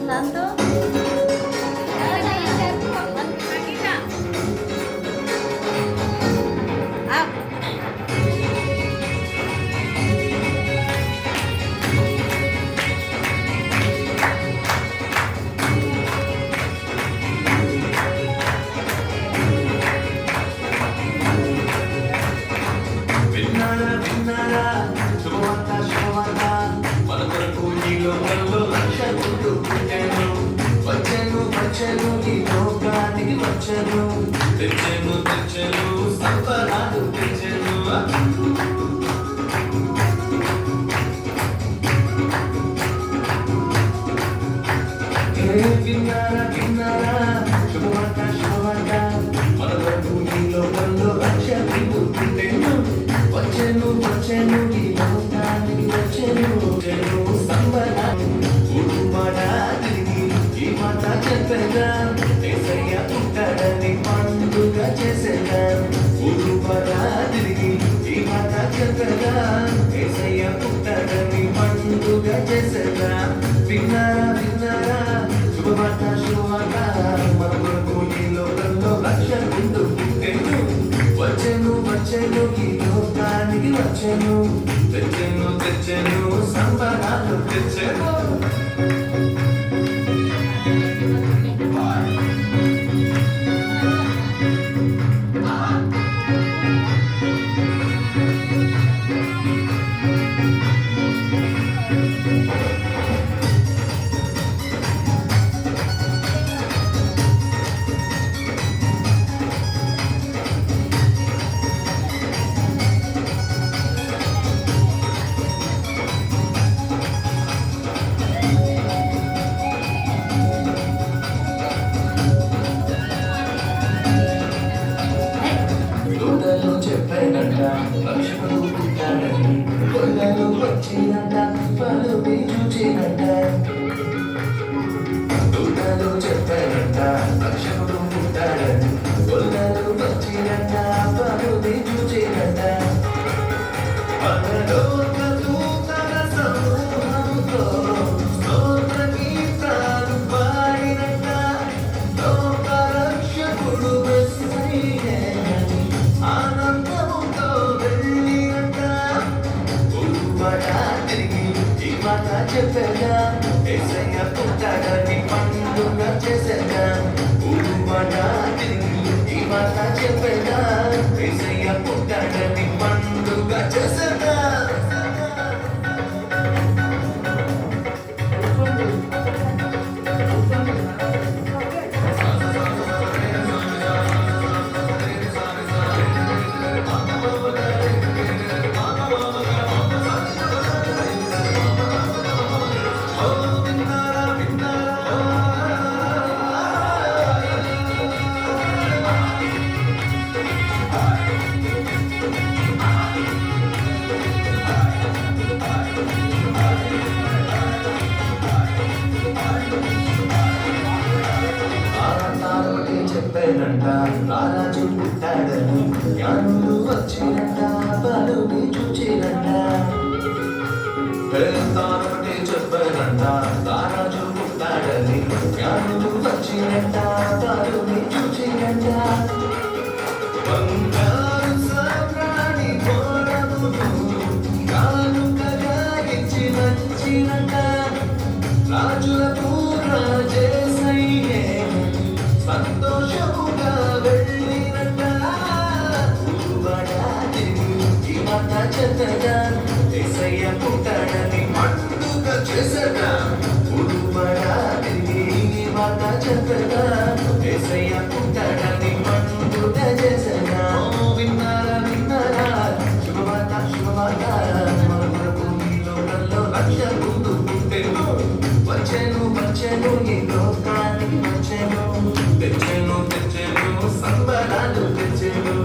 దాంతో వచ్చను ఈ లోకానికి వచ్చను తెచ్చను తెచ్చను సంపరాలు తెచ్చను విన్నారా విన్నారా శుభవార్త శుభవార్త మన ప్రభు ఈ లోకంలో రక్షకుడు పుట్టెను వచ్చను వచ్చను ఈ లోకానికి వచ్చను వచ్చను సంపరాలు ఈ మాట చెప్పగా ఏసయ్య పుట్టాడని పండుగ చేసేగా ఊరుపడా తిరిగి ఈ మాట చెప్పగా ఏసయ్య పుట్టాడని పండుగ చేసేగా విన్నారా విన్నారా శుభవార్త శుభవార్త మన కొరకు ఈ లోకంలో రక్షకుడు పుట్టెను వచ్చెను వచ్చెను ఈ లోకానికి వచ్చెను తెచ్చెను తెచ్చెను సంబరాలు తెచ్చెను చెప్పానంట రక్షకుడు పుట్టాడని కొల్లలు వచ్చినంట పలు చూచినంట దూతలు చెప్పానంట రక్షకుడు పుట్టాడని కొల్లలు వచ్చినంట పలు చూచినంట చెప్పగా ఏసయ్య పుట్టాడని పండుగ చేసేగా ఊరుమడా తిరిగి ఈ మాట చెప్పగా ఏసయ్య పుట్టాడని పండుగ చేసేగా చెప్పానంట రారాజు పుట్టాడని జ్ఞానులు వచ్చినంట బలుని చూచినంట ఒకటే చెప్పానంట రారాజు పుట్టాడని జ్ఞానులు వచ్చినంట బలుని చూచినంట బంగారు సామ్రాణి కోరమును కానుకగా ఇచ్చి వచ్చినంట రాజులకు రాజేసయ్యే సంతోషముగా వెళ్ళినట్ట ఈ మాట చెత్తగా ఏసయ్య పుట్టాడని పండుగ చేసగా ఉడుబడా తిరిగి ఈ మాట చెత్తగా ఏసయ్య పుట్టాడని పండుగ చేసగా విన్నారా విన్నారా శుభవార్త శుభవార్త మన కొరకు ఈ లోకంలో రక్షకుడు పుట్టెను వచ్చెను వచ్చెను ఈ లోకానికి వచ్చెను తెచ్చెను తెచ్చెను సంబరాలు తెచ్చెను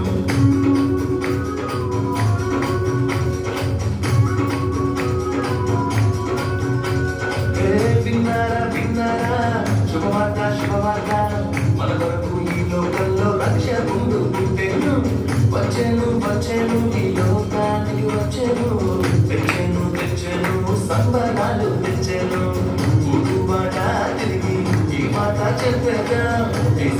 విన్నారా విన్నారా శుభవార్త శుభవార్త మన కొరకు ఈ లోకంలో రక్షకుడు పుట్టెను వచ్చెను వచ్చెను ఈ లోకానికి వచ్చెను తెచ్చెను తెచ్చెను సంబరాలు తెచ్చెను ఊరుబడా చెప్పేద్దాం ఈ